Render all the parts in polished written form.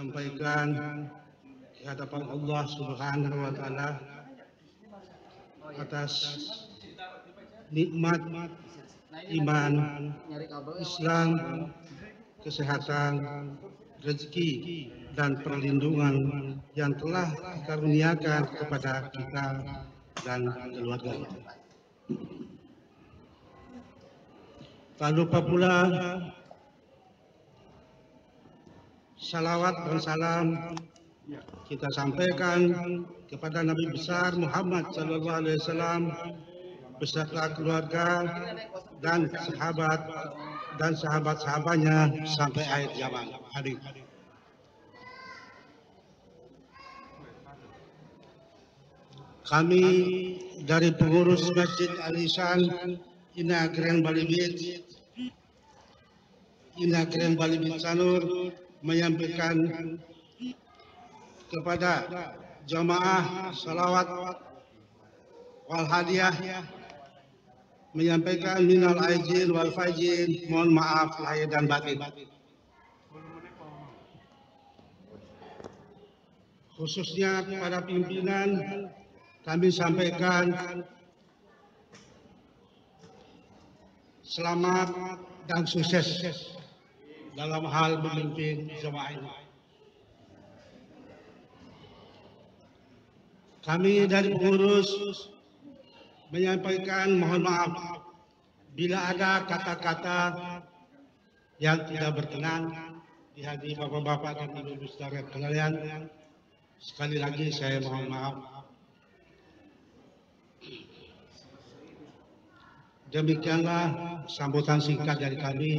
sampaikan di hadapan Allah Subhanahu wa taala atas nikmat iman, Islam, kesehatan, rezeki dan perlindungan yang telah dikaruniakan kepada kita dan keluarga kita. Tak lupa pula salawat dan salam kita sampaikan kepada Nabi besar Muhammad sallallahu alaihi wasallam beserta keluarga dan sahabat-sahabatnya sampai akhir zaman. Kami dari pengurus Masjid Al-Ihsan Ina Grand Balibit Sanur menyampaikan kepada jamaah salawat wal hadiah, menyampaikan minal aizin wal faizin, mohon maaf lahir dan batin. Khususnya kepada pimpinan kami sampaikan selamat dan sukses dalam hal memimpin jemaah ini. Kami dari pengurus menyampaikan mohon maaf bila ada kata-kata yang tidak berkenan di hati bapak-bapak dan ibu-ibu saudara sekalian. Sekali lagi saya mohon maaf. Demikianlah sambutan singkat dari kami.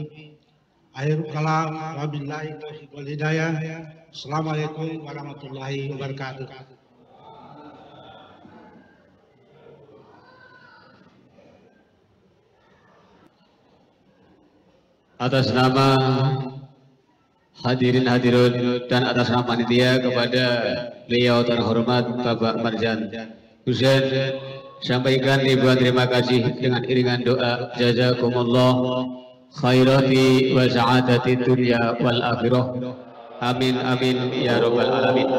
Akhirul kalam, wabillahi taufiq wal hidayah. Assalamualaikum warahmatullahi wabarakatuh. Atas nama hadirin hadirat dan atas nama panitia kepada beliau terhormat Bapak Marjan Husain, sampaikan ribuan terima kasih dengan iringan doa jazakumullah khairati wa sa'adati dunya wal akhirah. Amin amin ya rabbal alamin.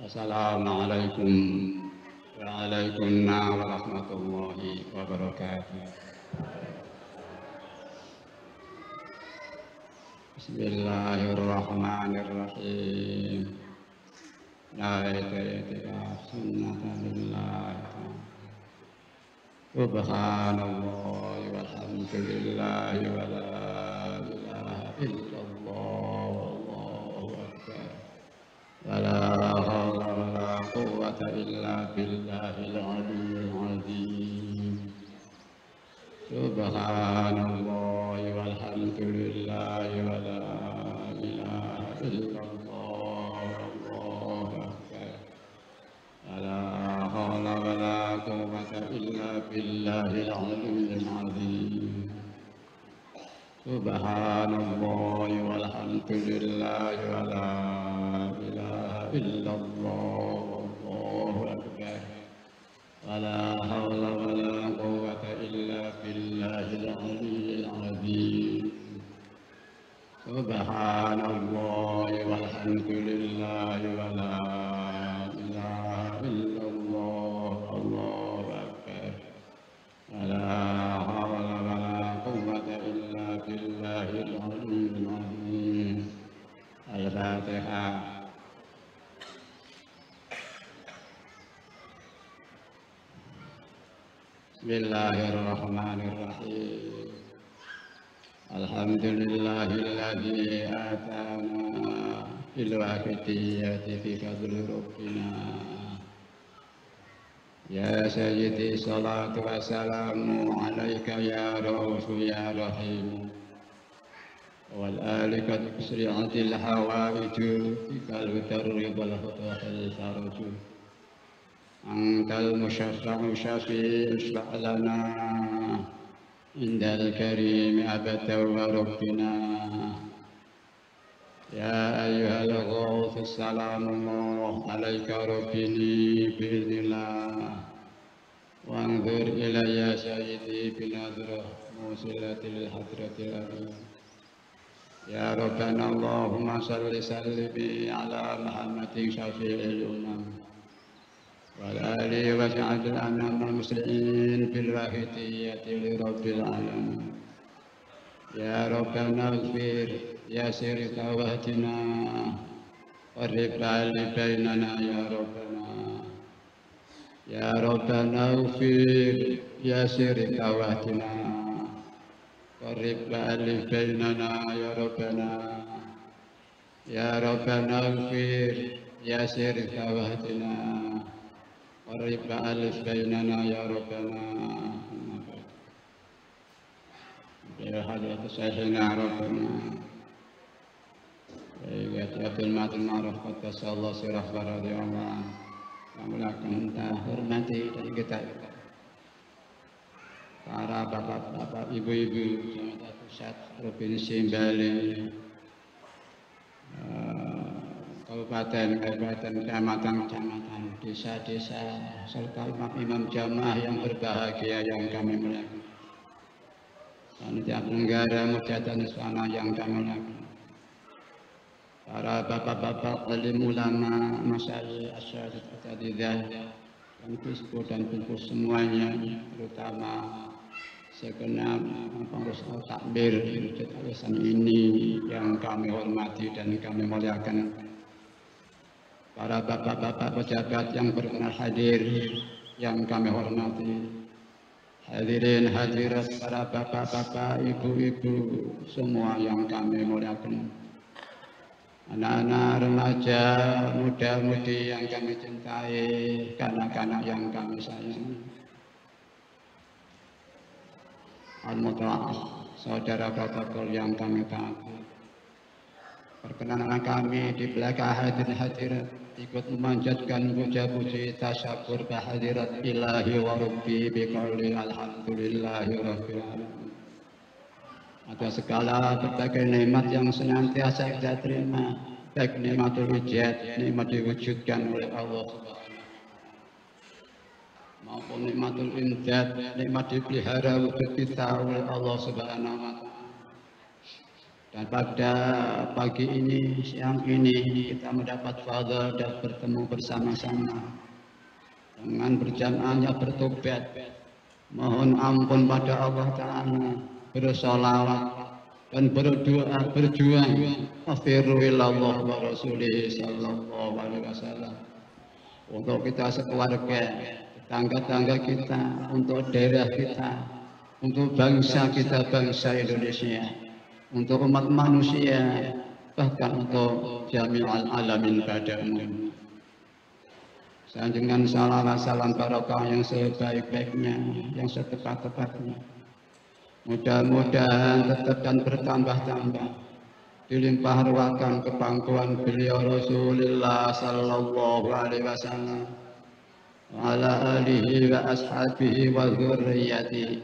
Assalamualaikum warahmatullahi wabarakatuh. Bismillahirrahmanirrahim. La ilaha illallah. Subhanallah walhamdulillah wa la ilaha illallah wallahu akbar. Wa la hawla wa la quwwata illa billahil aliyyil azim. Subhanallah walhamdulillah wa la ilaha illallah wallahu akbar. Wa la hawla wa la quwwata illa billahil aliyyil azim. Subhanallah walhamdulillah wa la ilaha illallah wallahu akbar. Wa la hawla wa la quwwata illa billahil aliyyil azim. Subhanallah walhamdulillah wa la ilaha illallah wallahu akbar. Wa la hawla wa la quwwata illa billahil aliyyil azim. Al-Fatihah. Bismillahirrahmanirrahim. Alhamdulillahilladzi atana bil waqtiyyati fi fadli rabbina. Ya sayyidi salatu wassalamu alaika ya rasul ya rahim. Wal alika tusri'atil hawaiju fikal tarri wal khutuwal faraju. Antal musyaffa'u syafi' isfa' lana indal karim abata wa rabbina. Ya ayyuhal ghawth assalamu alaika rabbini bi'idhnillah. Wanzur ilayya sayyidi binadrah musilatil hadratil alim. Ya Rabbana Allahumma salli salli ala Muhammadin syafi'il umam. والآل واجعل الأنام المسلمين بالواحدية لرب العالمين. يا ربنا اغفر يسر توبتنا قرب بيننا يا ربنا. يا ربنا اغفر يسر توبتنا قرب بيننا يا ربنا. يا ربنا اغفر يسر توبتنا قرب بيننا يا ربنا. يا حضرة شيخنا ربنا يا Abdul Matin Ma'ruf Qaddasallahu sirah radhiyallahu anhu. Kami akan kita hormati dan kita para bapak-bapak, ibu-ibu Jamaah Pusat Provinsi Bali, kabupaten, kecamatan, desa-desa, serta imam jamaah yang berbahagia yang kami muliakan. Panitia penyelenggara mujahadah Nuswana yang kami muliakan. Para bapak-bapak alim ulama, masyayikh, asyadid, asatidzah, dan bispo dan bispo semuanya, terutama segenap pengurus takbir masjid Al-Ihsan ini yang kami hormati dan kami muliakan. Para bapak-bapak pejabat yang berkenan hadir yang kami hormati, hadirin hadirat, para bapak-bapak, ibu-ibu semua yang kami muliakan, anak-anak remaja, muda-mudi yang kami cintai, kanak-kanak yang kami sayangi, al-muta'ah, saudara protokol yang kami taati. Perkenanan kami di belakang hadirin ikut memanjatkan puja-puji tasyakur kehadirat ilahi wa rabbi biqauli alhamdulillahi rabbil alamin. Atas segala berbagai nikmat yang senantiasa kita terima, baik nikmatul wijad, nikmat diwujudkan oleh Allah Subhanahu, maupun nikmatul imdad, nikmat dipelihara wujud kita oleh Allah Subhanahu wa ta'ala. Dan pada pagi ini, siang ini kita mendapat fadhil dan bertemu bersama-sama dengan berjamaahnya bertobat, mohon ampun pada Allah Ta'ala, bersolawat dan berdoa, berjuang afiru ilallah wa rasulih sallallahu alaihi wasallam untuk kita sekeluarga, tetangga-tangga kita, untuk daerah kita, untuk bangsa kita, bangsa Indonesia, untuk umat manusia, bahkan untuk jami'al alamin ba'damu. Sanjungan salam barokah yang sebaik-baiknya, yang setepat-tepatnya. Mudah-mudahan tetap dan bertambah-tambah dilimpah ruahkan kepangkuan beliau Rasulullah sallallahu alaihi wasallam wa ala alihi wa ashabihi wa dzurriyyatihi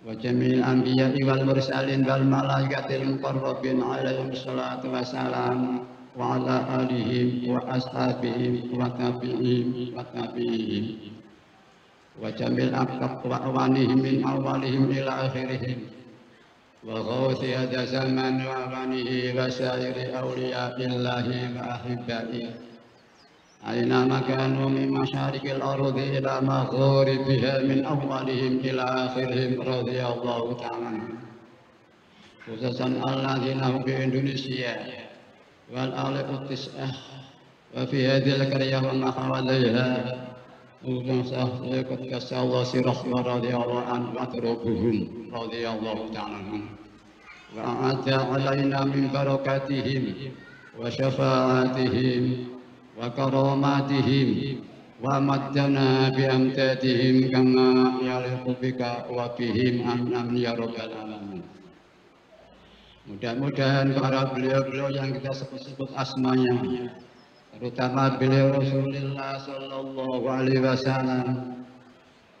wa jami'il anbiya'i wal mursalin wal malaikatil muqarrabin alaihi salatu wassalam wa ala alihi wa ashabihi wa tabi'ihim wa tabi'ihim wa jamil aqab wa awanihim min awalihim ila akhirihim wa ghawthi hadha zaman wa awanihi wa syairi awliya'illahi wa ahibba'i aina makanu min masyariqil ardi ila magharibiha min awalihim ila akhirihim radhiyallahu ta'ala khususan alladzina hum bi Indonesia wal alif tis'ah wa fi hadhil qaryah wa ma hawalaiha Ulasah ikut kasallah sirah wa radhiyallahu anhu wa tarubuhum radhiyallahu ta'ala wa ata alaina min barakatihim wa syafa'atihim wa karamatihim wa maddana bi amtadihim kama yaliqu bika wa bihim amin ya rabbal alamin. Mudah-mudahan para beliau-beliau yang kita sebut-sebut asmanya, terutama beliau Rasulullah sallallahu alaihi wasallam,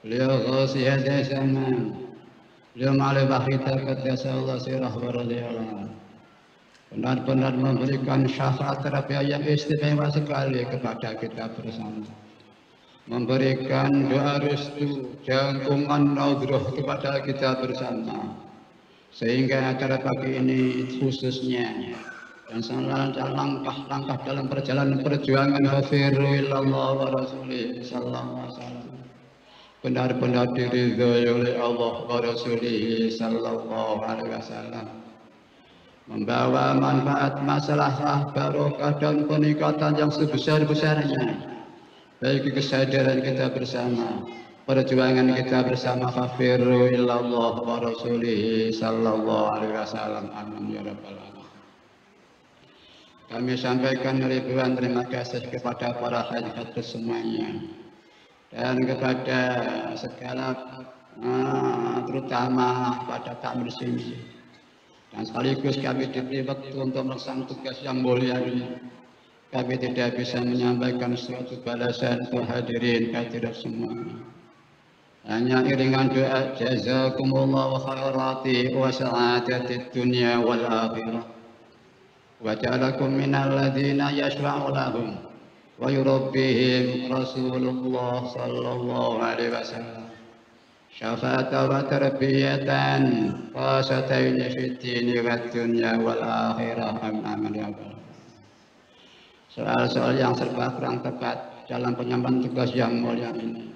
beliau ghausy hadza zaman, beliau ma'alif akhita qaddasallahu sirah wa radhiyallahu, benar-benar memberikan syafaat terapi yang istimewa sekali kepada kita bersama, memberikan doa restu, jangkungan naudroh kepada kita bersama, sehingga acara pagi ini khususnya dan langkah-langkah dalam perjalanan perjuangan hafiru ilallah wa rasulih sallallahu alaihi wasallam benar-benar diridhoi oleh Allah wa rasulih sallallahu alaihi wasallam, membawa manfaat, masalah, barokah dan peningkatan yang sebesar-besarnya bagi kesadaran kita bersama, perjuangan kita bersama hafiru ilallah wa rasulih sallallahu alaihi wasallam. Amin ya rabbal alamin. Kami sampaikan ribuan terima kasih kepada para hadirin semuanya dan kepada segala terutama pada takmir sini, dan sekaligus kami diberi waktu untuk melaksanakan tugas yang mulia ini. Kami tidak bisa menyampaikan suatu balasan untuk hadirin semuanya, hanya iringan doa jazakumullahu khairati wa sa'adatid dunya wal akhirah wa ja'alakum minal ladzina yashfa'u lahum wa yurabbihim Rasulullah sallallahu alaihi wasallam syafa'atan wa tarbiyatan khasatan fid dini wad dunya wal akhirah. Amin ya rabbal. Soal-soal yang serba kurang tepat dalam penyampaian tugas yang mulia ini,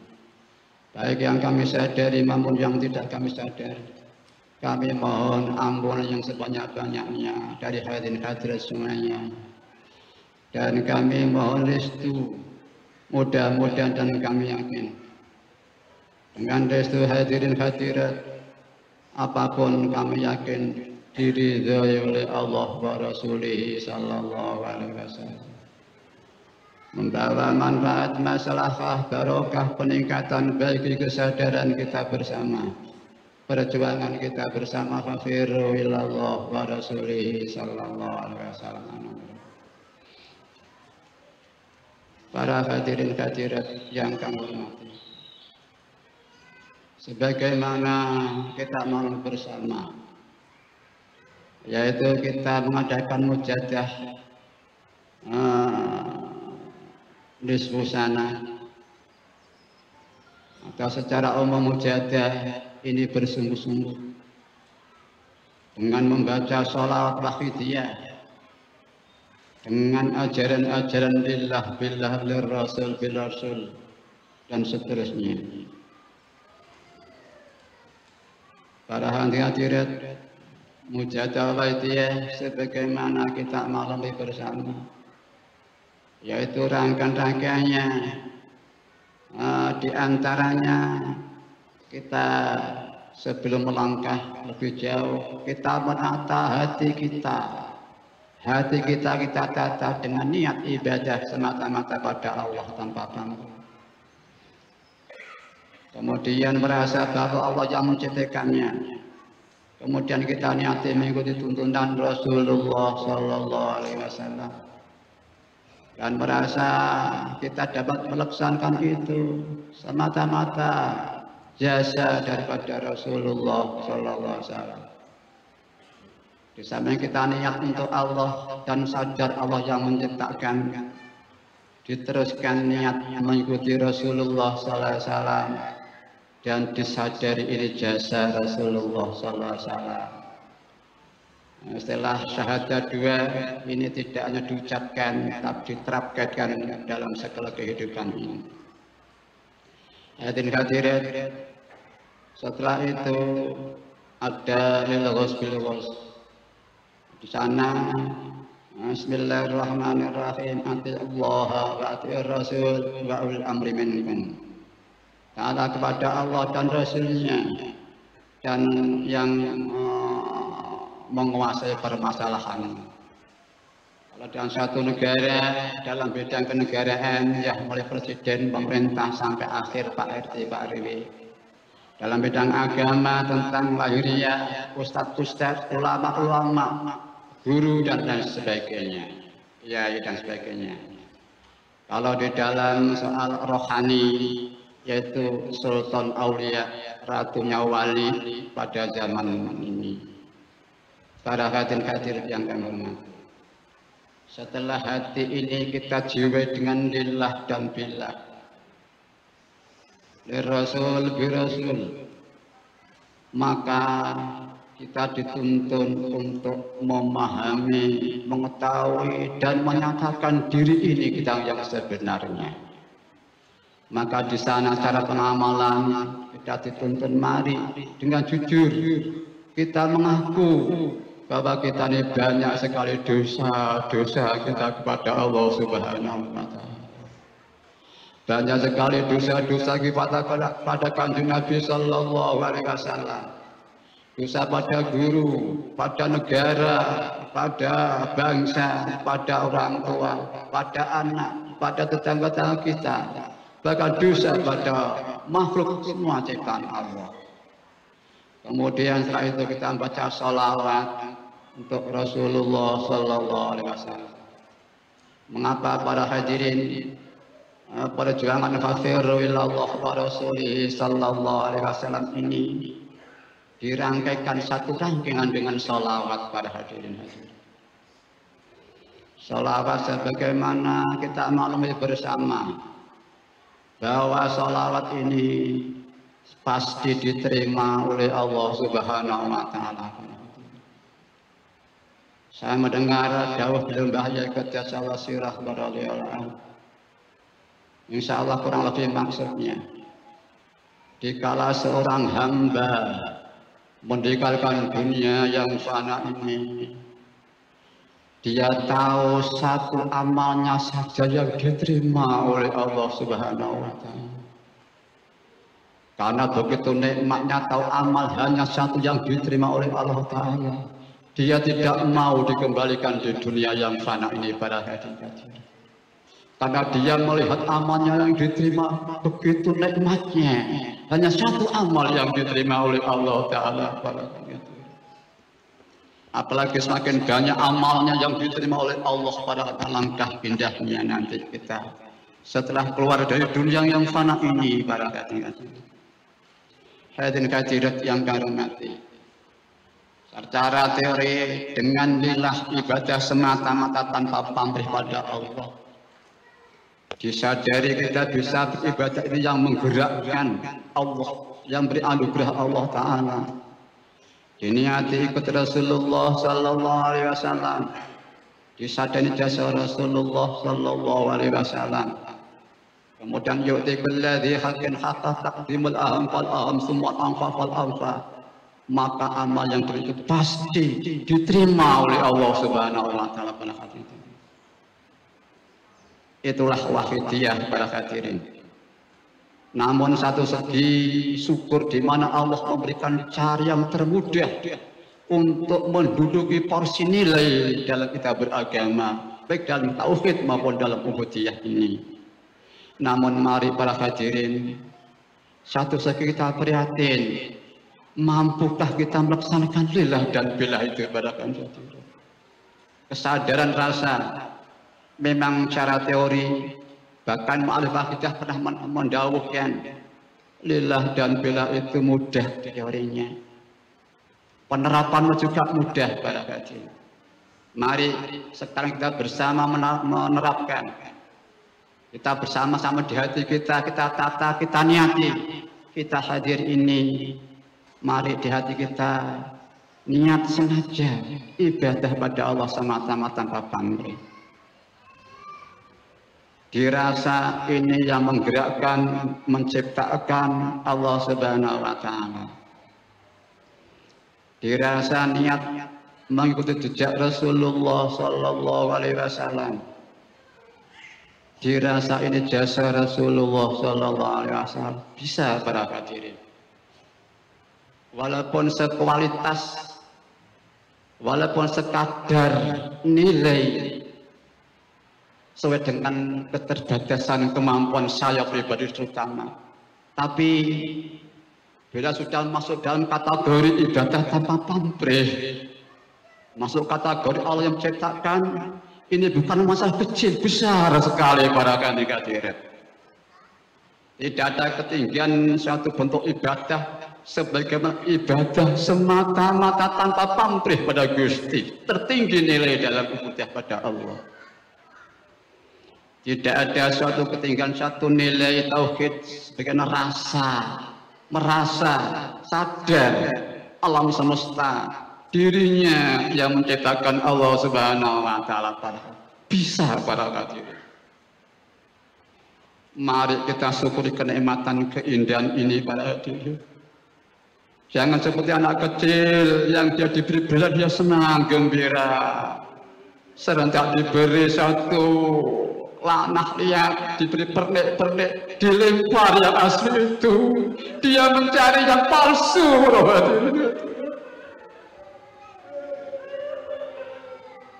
baik yang kami sadari maupun yang tidak kami sadari, kami mohon ampunan yang sebanyak-banyaknya dari hadirin hadirat semuanya, dan kami mohon restu, mudah-mudahan dan kami yakin dengan restu hadirin hadirat apapun kami yakin diridhoi oleh Allah wa rasulih sallallahu alaihi wasallam, membawa manfaat, masalah, barokah, peningkatan bagi kesadaran kita bersama, perjuangan kita bersama hafiru ilallah wa rasulih sallallahu alaihi wasallam. Para hadirin hadirat yang kami hormati, sebagaimana kita mau bersama, yaitu kita mengadakan mujadah nisfu sana, atau secara umum mujadah ini bersungguh-sungguh dengan membaca sholawat wahidiyah, dengan ajaran-ajaran billah, lir rasul, dan seterusnya. Para hadirin mujadalah dia sebagaimana kita malami bersama, yaitu rangkaian-rangkaiannya. Di antaranya kita sebelum melangkah lebih jauh, kita menata hati kita. Hati kita tata dengan niat ibadah semata-mata pada Allah tanpa pamrih. Kemudian merasa bahwa Allah yang menciptakannya. Kemudian kita niati mengikuti tuntunan Rasulullah Sallallahu Alaihi Wasallam dan merasa kita dapat melaksanakan itu semata-mata jasa daripada Rasulullah Sallallahu Alaihi Wasallam. Di samping kita niat untuk Allah dan sadar Allah yang menciptakan, diteruskan niat mengikuti Rasulullah Sallallahu Alaihi Wasallam dan disadari ini jasa Rasulullah Sallallahu Alaihi Wasallam. Setelah syahadat dua ini tidak hanya diucapkan, tapi diterapkan dalam segala kehidupan ini. Hadirin, setelah itu ada lil-ghus bil-ghus. Di sana Bismillahirrahmanirrahim, Allah wa ati'ir rasul wa ulil amri minkum. Taat kepada Allah dan Rasulnya dan yang menguasai permasalahan. Kalau dalam suatu negara, dalam bidang kenegaraan, ya mulai presiden, pemerintah sampai akhir Pak RT, Pak RW. Dalam bidang agama tentang lahiriah, ustadz, ulama, guru dan lain sebagainya, kiai dan sebagainya. Kalau di dalam soal rohani, yaitu Sultan Aulia, Ratunya Wali pada zaman ini. Para hadirin yang kami hormati, setelah hati ini kita jiwai dengan lillah dan billah, lirasul birasul, maka kita dituntun untuk memahami, mengetahui dan menyatakan diri ini kita yang sebenarnya. Maka di sana cara pengamalan kita dituntun mari dengan jujur kita mengaku bahwa kita ini banyak sekali dosa kita kepada Allah Subhanahu wa Ta'ala. Banyak sekali dosa-dosa kita pada kanjeng Nabi Sallallahu Alaihi Wasallam. Dosa pada guru, pada negara, pada bangsa, pada orang tua, pada anak, pada tetangga-tetangga kita. Bahkan dosa pada makhluk semua ciptaan Allah. Kemudian setelah itu kita baca sholawat untuk Rasulullah Sallallahu Alaihi Wasallam. Mengapa para hadirin perjuangan fafiru ilallah wa rasulih Sallallahu Alaihi Wasallam ini dirangkaikan satu rangkaian dengan sholawat para hadirin. Sholawat sebagaimana kita maklumi bersama bahwa sholawat ini pasti diterima oleh Allah Subhanahu wa Ta'ala. Saya mendengar jauh belum bahaya ketika salah sirah radhiyallahu anhu. Insya Allah kurang lebih maksudnya, dikala seorang hamba meninggalkan dunia yang fana ini, dia tahu satu amalnya saja yang diterima oleh Allah Subhanahu wa Ta'ala. Karena begitu nikmatnya tahu amal hanya satu yang diterima oleh Allah Ta'ala, dia tidak mau dikembalikan di dunia yang fana ini pada hadirin. Karena dia melihat amalnya yang diterima begitu nikmatnya, hanya satu amal yang diterima oleh Allah Ta'ala. Apalagi semakin banyak amalnya yang diterima oleh Allah, pada langkah indahnya nanti kita setelah keluar dari dunia yang fana ini. Para hadirin hadirat yang kami hormati, secara teori dengan lillah ibadah semata-mata tanpa pamrih pada Allah, disadari kita bisa beribadah ini yang menggerakkan Allah, yang beri anugerah Allah Ta'ala. diniati ikut Rasulullah sallallahu alaihi wasallam, disadani jasa Rasulullah sallallahu alaihi wasallam. Kemudian yu'ti kulladzi haqqin haqqa taqdimul aham fal aham summa anfa fal anfa. Maka amal yang tersebut pasti diterima oleh Allah Subhanahu wa taala pada saat itu. Itulah wahidiyah para hadirin. Namun satu segi syukur di mana Allah memberikan cara yang termudah untuk menduduki porsi nilai dalam kita beragama, baik dalam tauhid maupun dalam ubudiyah ini. Namun mari para hadirin, satu segi kita prihatin, mampukah kita melaksanakan lillah dan billah itu pada hadirin. Kesadaran rasa, memang cara teori, bahkan mu'alif akidah pernah mendawuhkan lillah dan billah itu mudah teorinya, penerapannya juga mudah pada hadirin. Mari sekarang kita bersama menerapkan. Kita bersama-sama di hati kita tata, kita niati, kita hadir ini, mari di hati kita niat sengaja ibadah pada Allah semata-mata tanpa pamrih. Dirasa ini yang menggerakkan, menciptakan Allah Subhanahu wa taala. Dirasa niat mengikuti jejak Rasulullah sallallahu alaihi wasallam. Dirasa ini jasa Rasulullah sallallahu alaihi wasallam, bisa para hadirin. Walaupun sekualitas, walaupun sekadar nilai sesuai dengan keterbatasan kemampuan saya pribadi terutama, tapi bila sudah masuk dalam kategori ibadah tanpa pamrih, masuk kategori Allah yang menciptakan, ini bukan masalah kecil, besar sekali para hadirin. Tidak ada ketinggian suatu bentuk ibadah sebagaimana ibadah semata-mata tanpa pamrih pada Gusti. Tertinggi nilai dalam ubudiyah pada Allah. Tidak ada suatu ketinggian, satu nilai tauhid sebagaimana rasa, merasa, sadar alam semesta, dirinya yang menciptakan Allah Subhanahu wa taala. Bisa para hadirin. Mari kita syukuri kenikmatan keindahan ini para hadirin. Jangan seperti anak kecil yang dia diberi bela dia senang gembira, serentak diberi satu lanah lihat, diberi pernik-pernik, dilempar yang asli itu, dia mencari yang palsu.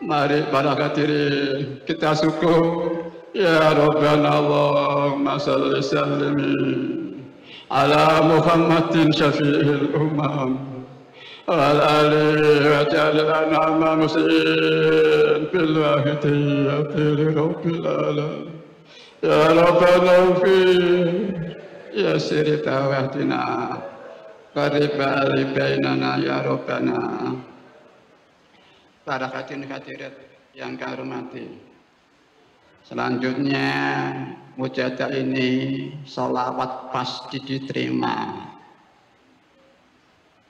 Mari para hadirin kita syukur. Ya Rabbana Allahumma salli sallim ala Muhammadin syafi'il umam wal ali wa ja'alna ma muslim bil wahidiyyati li rabbil alamin. Ya Rabbana fi ya sirita wahdina qariba li bainana ya Rabbana. Para hadirin yang kami hormati, selanjutnya mujadah ini sholawat pasti diterima.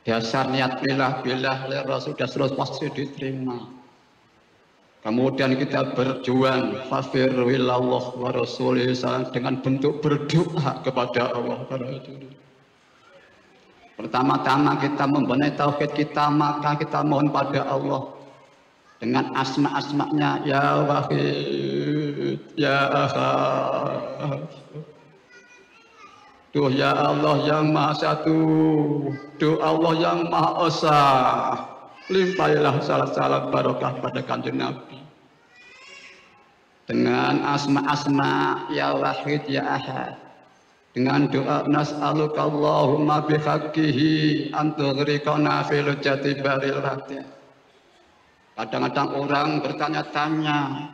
Dasar niat billah Rasul pasti diterima. Kemudian kita berjuang fafirru ilallah wa rasulih dengan bentuk berdoa kepada Allah. Pertama-tama kita membenahi tauhid kita, maka kita mohon pada Allah dengan asma-asma'nya, ya Wahid, ya Ahad. Duh ya Allah yang Maha Satu, duh Allah yang Maha Esa, limpailah salat-salat barokah pada Kanjeng Nabi. Dengan asma-asma ya Wahid, ya Ahad. Dengan doa nas'aluka Allahumma bihaqqihi antughriqana fil jati baril hati. Kadang-kadang orang bertanya-tanya,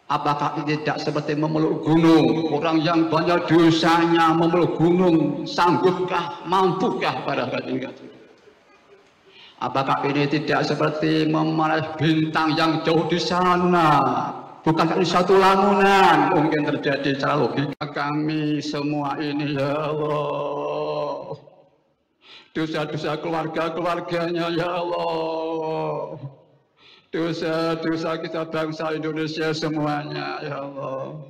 apakah ini tidak seperti memeluk gunung? Orang yang banyak dosanya memeluk gunung, sanggupkah, mampukah pada hadirin? Apakah ini tidak seperti memeluk bintang yang jauh di sana? Bukankah ini satu lamunan? Mungkin terjadi secara logika kami semua ini, ya Allah. dosa-dosa keluarga-keluarganya ya Allah, dosa-dosa kita bangsa Indonesia semuanya ya Allah,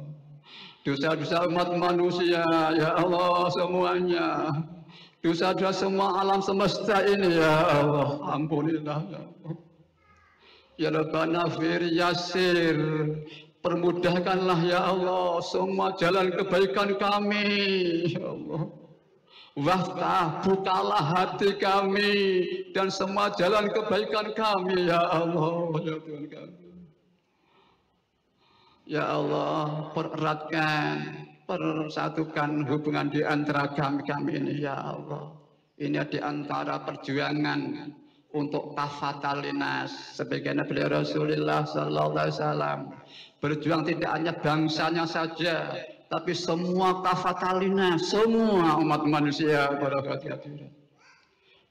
dosa-dosa umat manusia ya Allah semuanya, dosa-dosa semua alam semesta ini ya Allah, ampunilah ya Allah. Ya Rabbana fir yasir, permudahkanlah ya Allah semua jalan kebaikan kami ya Allah. Waftah, bukalah hati kami dan semua jalan kebaikan kami ya Allah ya Tuhan kami. Ya Allah, pereratkan, persatukan hubungan di antara kami ini ya Allah. Ini di antara perjuangan untuk kafatalinas sebagaimana beliau Rasulullah sallallahu alaihi wasallam berjuang tidak hanya bangsanya saja tapi semua kafatalinas, semua umat manusia barakatuh.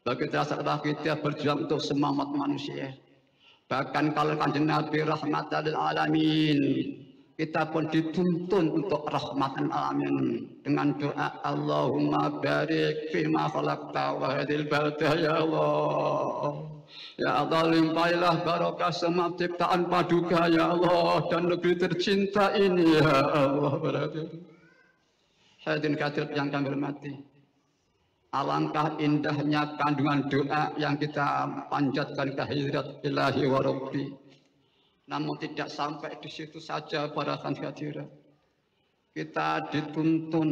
Bagi kita berjuang untuk semua umat manusia. Bahkan kalau kanjeng Nabi rahmatan lil alamin, kita pun dituntun untuk rahmatan alamin dengan doa Allahumma barik fima khalaqta wa hadil baldah ya Allah. Ya Allah, limpahlah barakah semua ciptaan paduka ya Allah dan negeri tercinta ini ya Allah. Hadirin kadir yang kami hormati, alangkah indahnya kandungan doa yang kita panjatkan ke hadirat ilahi wa rabbi. Namun tidak sampai di situ saja para hadirat. Kita dituntun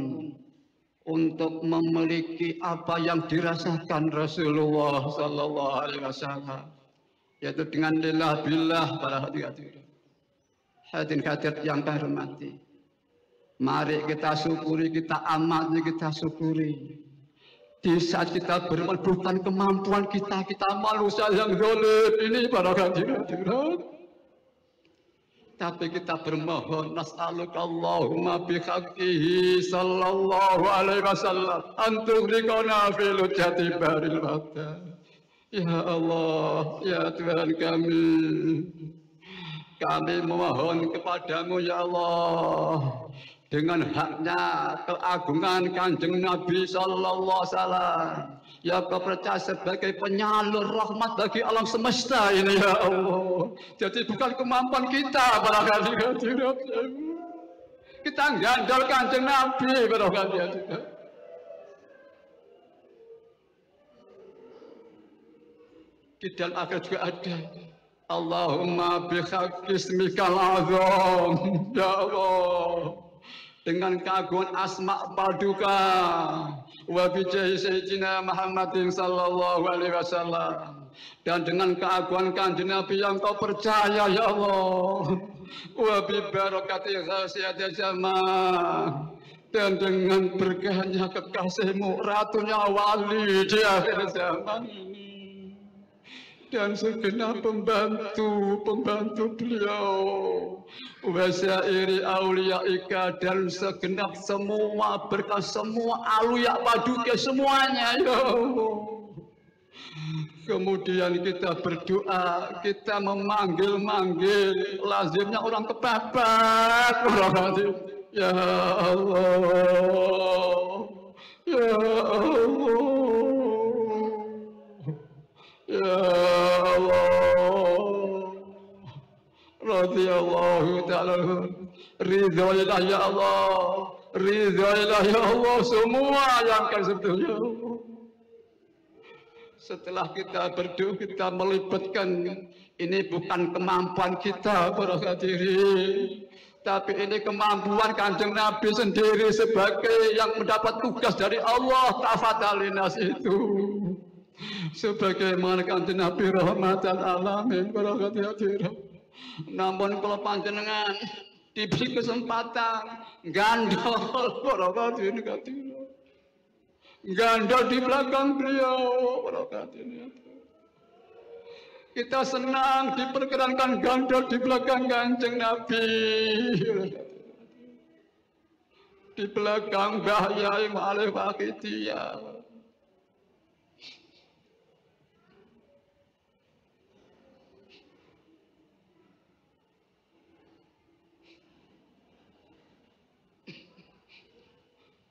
untuk memiliki apa yang dirasakan Rasulullah sallallahu alaihi wasallam, yaitu dengan lillah billah para hadirat. Hadirin hadirat yang kami hormati, mari kita syukuri, kita amati, kita syukuri. Di saat kita berbukan kemampuan kita manusia yang zalim ini para hadirat. Tapi kita bermohon, nas'aluka Allahumma bihaqqihi sallallahu alaihi wasallam antughriqana fil jati baril waqta. Ya Allah, ya Tuhan kami memohon kepadamu ya Allah, dengan haknya keagungan kanjeng Nabi sallallahu alaihi wasallam ya kau percaya sebagai penyalur rahmat bagi alam semesta ini ya Allah. Jadi bukan kemampuan kita barangkali kita gandal kanjeng Nabi barangkali. Di dalam akhirat juga ada Allahumma bihaqqismikal azam ya Allah, dengan keagungan asma paduka wa bijahi sayyidina Muhammadin sallallahu alaihi wasallam, dan dengan keagungan kanjeng Nabi yang kau percaya ya Allah, wa bi barakati khasiyati zaman, dan dengan berkahnya kekasihmu ratunya wali di akhir zaman ini dan segenap pembantu beliau, wasairi auliyaika, dan segenap semua berkah semua auliya paduka semuanya ya Allah. Kemudian kita berdoa, kita memanggil lazimnya orang kepapat, ya Allah, ya Allah, ya Allah, radhiyallahu ta'ala, ridhoilah ya Allah, ridhoilah ya Allah semua yang kami sebutnya. Setelah kita berdoa, kita melibatkan, ini bukan kemampuan kita para hadirin, tapi ini kemampuan kanjeng Nabi sendiri sebagai yang mendapat tugas dari Allah tafatalinas itu. Sebagaimana kanjeng Nabi rahmatan alamin para hadirin. Namun kalau panjenengan diberi kesempatan gandol para hadirin, gandol di belakang beliau para hadirin. Kita senang diperkenankan gandol di belakang kanjeng Nabi, di belakang Mbah Yai Ma'alif Akidiyah.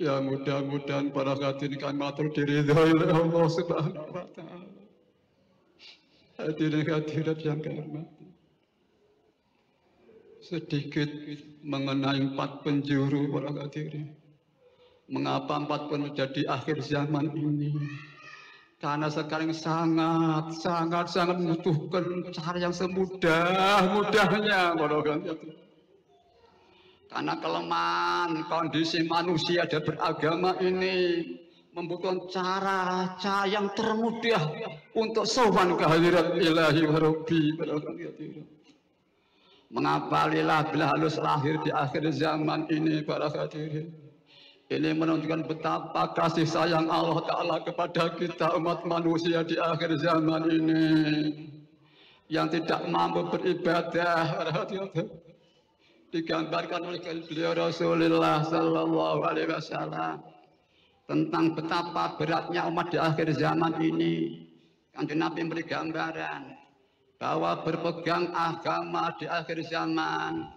Ya mudah-mudahan para hadirin kami matur diridhoi oleh Allah Subhanahu wa taala. Hadirin hadirat yang kami hormati. Sedikit mengenai 4 penjuru para hadirin. Mengapa 4 penjuru menjadi akhir zaman ini? Karena sekarang sangat membutuhkan cara yang semudah-mudahnya para hadirin. Karena kelemahan kondisi manusia dan beragama ini membutuhkan cara yang termudah untuk sowan kehadirat ilahi wa rabbi. Mengapa lillah bila halus lahir di akhir zaman ini para hadirin? Ini menunjukkan betapa kasih sayang Allah Ta'ala kepada kita umat manusia di akhir zaman ini yang tidak mampu beribadah para hadirin. Digambarkan oleh beliau Rasulullah Sallallahu Alaihi Wasallam tentang betapa beratnya umat di akhir zaman ini. Kanjeng Nabi memberi gambaran bahwa berpegang agama di akhir zaman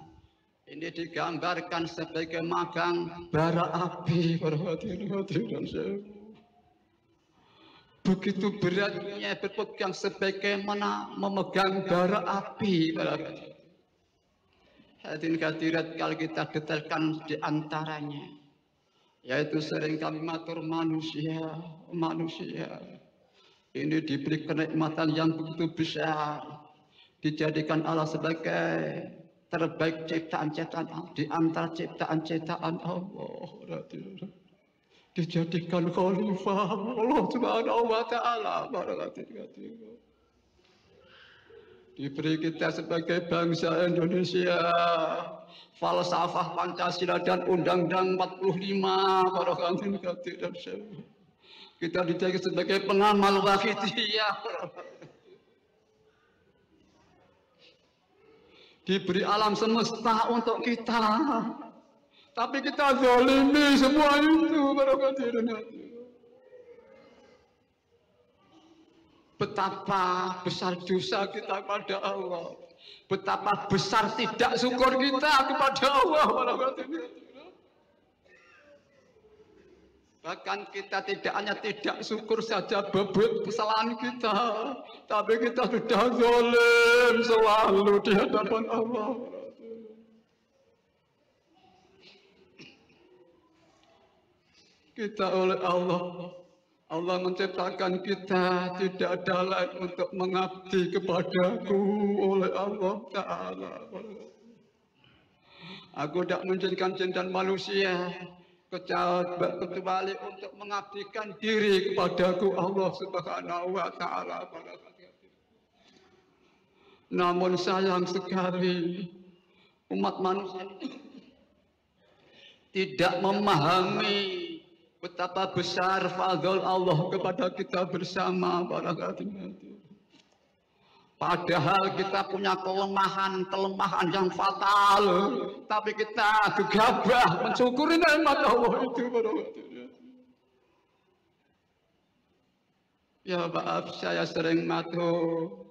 ini digambarkan sebagai magang bara api. Begitu beratnya berpegang sebagaimana memegang bara api. Hadirin hadirat kalau kita detailkan di antaranya, yaitu sering kami matur manusia ini diberi kenikmatan yang begitu besar, dijadikan Allah sebagai terbaik ciptaan-ciptaan di antara ciptaan-ciptaan Allah, dijadikan khalifah Allah Subhanahu wa taala. Diberi kita sebagai bangsa Indonesia falsafah Pancasila dan Undang-Undang 45 para hadirin dan kita dijadikan sebagai pengamal wahidiyah. Diberi alam semesta untuk kita, tapi kita zalimi semua itu para hadirin. Betapa besar dosa kita kepada Allah, betapa besar tidak syukur kita kepada Allah. Bahkan kita tidak hanya tidak syukur saja bebut kesalahan kita, tapi kita sudah zalim selalu di hadapan Allah. Kita oleh Allah menciptakan kita tidak ada lain untuk mengabdi kepadaku oleh Allah Ta'ala. Aku tidak menjadikan jin dan manusia kecuali untuk mengabdikan diri kepadaku Allah Subhanahu wa Ta'ala. Namun sayang sekali umat manusia tidak memahami betapa besar fadl Allah kepada kita bersama para hadirin. Padahal kita punya kelemahan yang fatal, tapi kita gegabah mensyukuri nikmat Allah itu para hadirin. Ya maaf saya sering matur,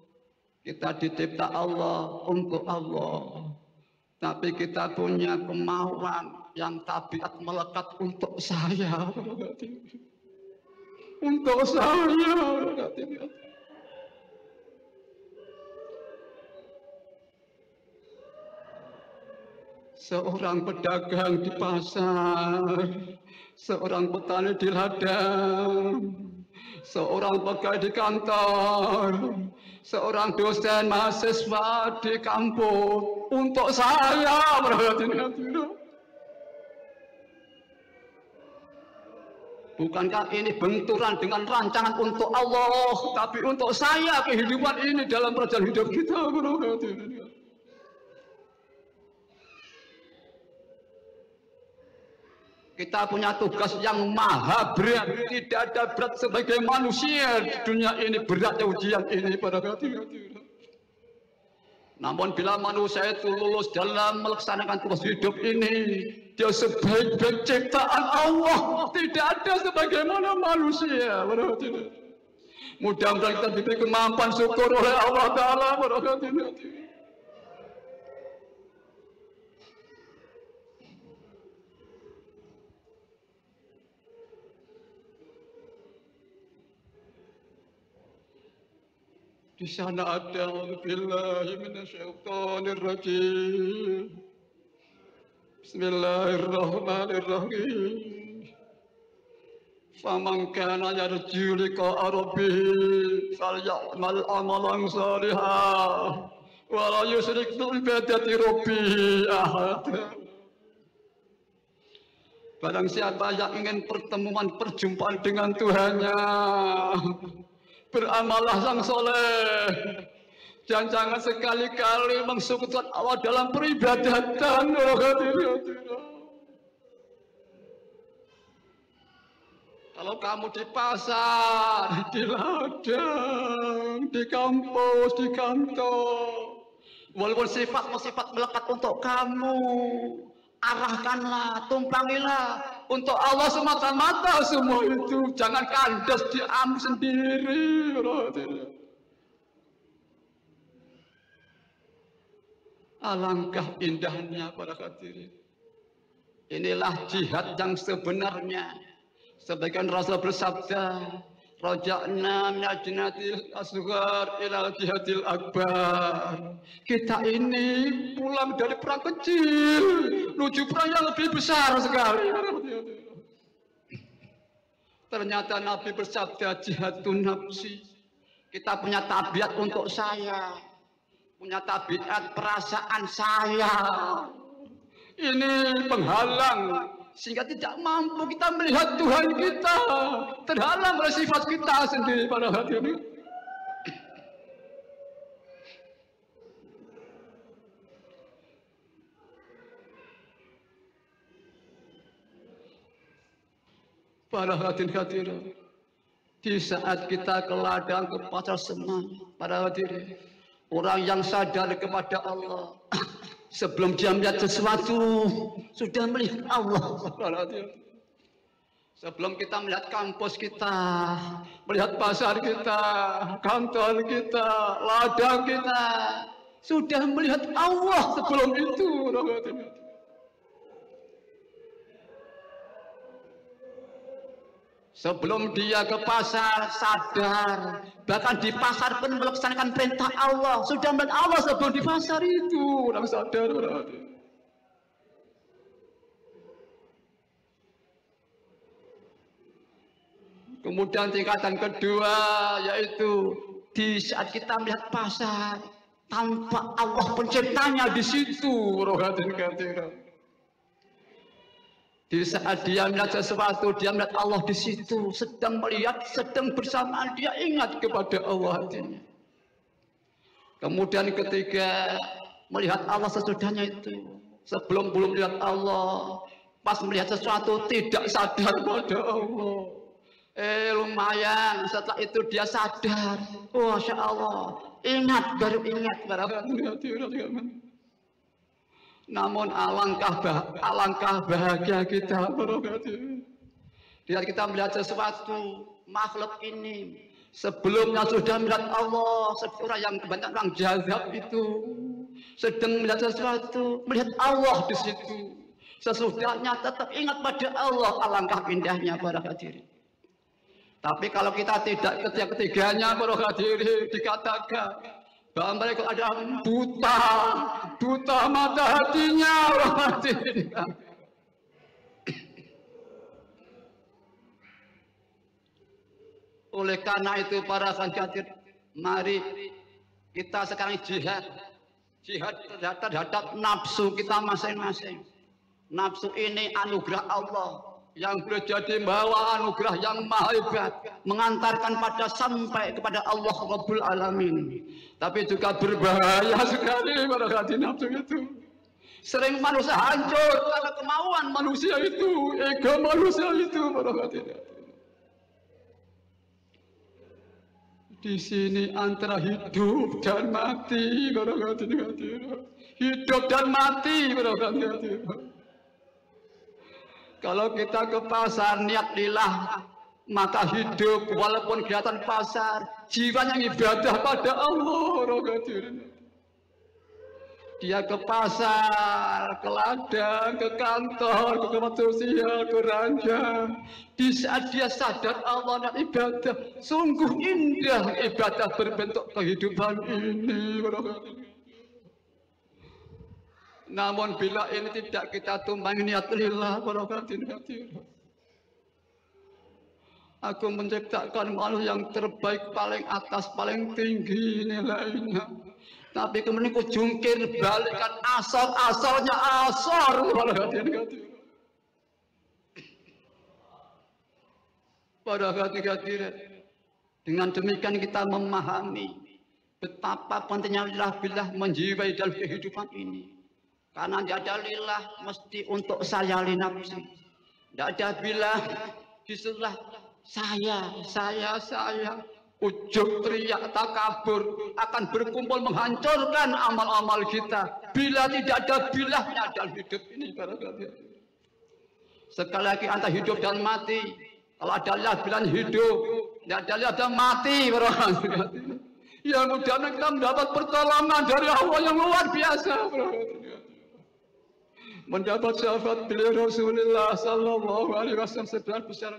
kita dicipta Allah untuk Allah, tapi kita punya kemauan yang tabiat melekat untuk saya, untuk saya. Seorang pedagang di pasar, seorang petani di ladang, seorang pegawai di kantor, seorang dosen mahasiswa di kampus, untuk saya perhatian. Bukankah ini benturan dengan rancangan untuk Allah, tapi untuk saya kehidupan ini dalam perjalanan hidup kita. Kita punya tugas yang maha berat, tidak ada berat sebagai manusia di dunia ini, beratnya ujian ini pada hati-hati. Namun bila manusia itu lulus dalam melaksanakan tugas hidup ini, dia sebaik-baik ciptaan Allah, tidak ada sebagaimana manusia. Mudah-mudahan kita diberi kemampuan syukur oleh Allah Ta'ala. Di sana ada billahi minasyaitonir rajim. Bismillahirrahmanirrahim. Faman kana yarju liqa'a rabbih falyamal amalan shalihan wa la yusyrik bi ibadati rabbih ahada. Barang siapa yang ingin perjumpaan dengan Tuhannya, beramallah yang soleh. Jangan sekali-kali mengsekutukan Allah dalam peribadatan. Kalau kamu di pasar, di ladang, di kampus, di kantor, walaupun sifat melekat untuk kamu, arahkanlah, tumpangilah untuk Allah semata-mata semua itu. Jangan kandas diam sendiri. Alangkah indahnya para hadirin. Inilah jihad yang sebenarnya. Sebagian Rasul bersabda, raja'na minal jihadil asghar ilal jihadil akbar. Kita ini pulang dari perang kecil menuju perang yang lebih besar sekali. Ternyata Nabi bersabda jihadun nafsi. Kita punya tabiat untuk saya, punya tabiat perasaan saya. Ini penghalang sehingga tidak mampu kita melihat Tuhan kita, terhalang oleh sifat kita sendiri pada hadirin. Para hadirin, di saat kita ke ladang, ke pasar semuanya, para hadirin, orang yang sadar kepada Allah, sebelum dia melihat sesuatu, sudah melihat Allah. Sebelum kita melihat kampus kita, melihat pasar kita, kantor kita, ladang kita, sudah melihat Allah sebelum itu. Sebelum dia ke pasar, sadar. Bahkan di pasar pun melaksanakan perintah Allah. Sudah melihat Allah sebelum di pasar itu. Orang sadar. Kemudian tingkatan kedua, yaitu di saat kita melihat pasar, tanpa Allah penciptanya di situ. Di saat dia melihat sesuatu, dia melihat Allah di situ, sedang melihat, sedang bersamaan, dia ingat kepada Allah hatinya. Kemudian ketiga, melihat Allah sesudahnya itu, sebelum belum melihat Allah, pas melihat sesuatu tidak sadar pada Allah. Lumayan, setelah itu dia sadar, Masya Allah, ingat, baru ingat. Namun alangkah bahagia kita, dia kita melihat sesuatu makhluk ini sebelumnya sudah melihat Allah. Seperti orang yang kebanyakan orang jazab itu sedang melihat sesuatu, melihat Allah di situ. Sesudahnya tetap ingat pada Allah. Alangkah indahnya para hadirin. Tapi kalau kita tidak ketiganya para hadirin, dikatakan bahwa mereka ada buta mata hatinya. Oleh karena itu para hadirin, mari kita sekarang jihad terhadap nafsu kita masing-masing. Nafsu ini anugerah Allah yang boleh jadi membawa anugerah yang maha hebat, mengantarkan sampai kepada Allah Rabbul Alamin. Tapi juga berbahaya sekali pada hati nafsu itu. Sering manusia hancur karena kemauan manusia itu, ego manusia itu pada hati nafsu. Di sini antara hidup dan mati pada hati nafsu. Hidup dan mati pada hati nafsu. Kalau kita ke pasar niat lillah, maka hidup walaupun kelihatan pasar, jiwanya ibadah pada Allah. Dia ke pasar, ke ladang, ke kantor, ke tempat sosial, ke ranjang. Di saat dia sadar Allah dan ibadah, sungguh indah ibadah berbentuk kehidupan ini. Namun bila ini tidak kita tumpangi niat lillah, aku menciptakan makhluk yang terbaik, paling atas, paling tinggi nilainya. Tapi kemudian ku jungkir balikkan asal-asalnya asal. Pada hati-hati. Dengan demikian kita memahami betapa pentingnya lillah menjiwai dalam kehidupan ini. Karena tidak ada lillah mesti untuk saya linafsi. Tidak ada billah disuruh saya. Ujub, teriak, takabur akan berkumpul menghancurkan amal-amal kita. Bila tidak ada bilahnya dalam hidup ini. Sekali lagi antara hidup dan mati. Kalau ada lihat bilang hidup, tidak ada lihat dan mati. Ya mudah-mudahan kita mendapat pertolongan dari Allah yang luar biasa. Mendapat syafaat beliau Rasulullah Sallallahu Alaihi Wasallam sebelah besar.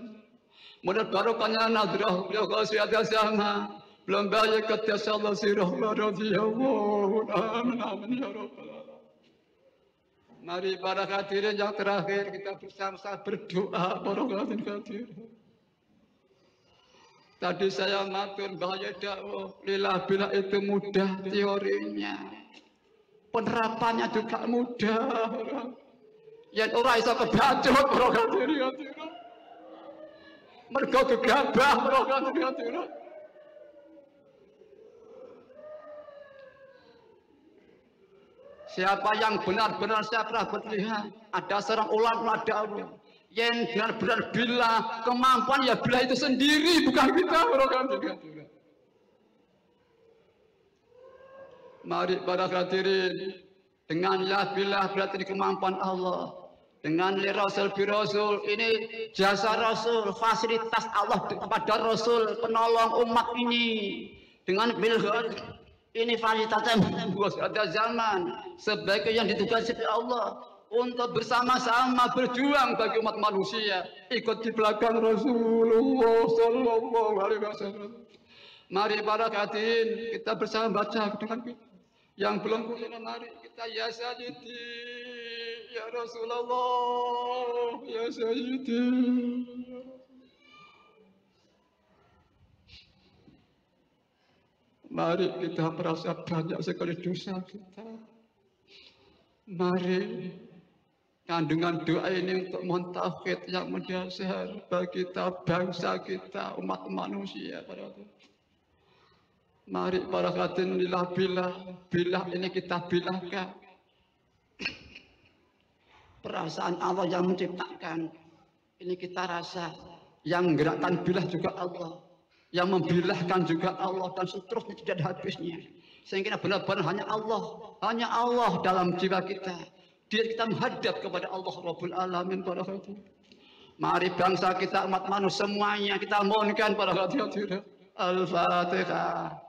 Mudah barokahnya nadrah beliau kasih atas sama. Belum banyak kata Allah sirah radhiyallahu amin ya rabbal alamin. Mari para hadirin yang terakhir kita bersama-sama berdoa para hadirin. Tadi saya matur bahaya dakwah lillah bila itu mudah teorinya. Penerapannya juga mudah. Yang orang bisa kebacut para hadirin. Mereka gegabah para hadirin. Siapa yang benar-benar saya pernah berlihat ada seorang ulama dakwah yang benar-benar bila kemampuan ya bila itu sendiri bukan kita. Mari para hadirin dengan ya bila berarti kemampuan Allah. Dengan Rasul Birasul ini jasa Rasul, fasilitas Allah kepada Rasul penolong umat ini. Dengan bilhad ini fasilitas ada zaman sebagai yang ditugasi oleh Allah untuk bersama-sama berjuang bagi umat manusia, ikut di belakang Rasulullah Sallallahu Alaihi Wasallam. Mari para hadirin kita bersama baca dengan kita. Yang belum punya mari kita ya Sayyidi ya Rasulullah ya Sayyidi. Mari kita merasa banyak sekali dosa kita. Mari kandungan doa ini untuk mohon tauhid yang mendasar bagi kita, bangsa kita, umat manusia pada waktu. Mari para hadirin lillah bila ini kita bilahkan. Perasaan Allah yang menciptakan ini kita rasa, yang gerakan bilah juga Allah, yang membilahkan juga Allah dan seterusnya tidak ada habisnya. Sehingga benar-benar hanya Allah dalam jiwa kita. Kita menghadap kepada Allah Rabbul Alamin para hadirin. Mari bangsa kita, umat manusia semuanya kita mohonkan para hadirin. Al-Fatihah.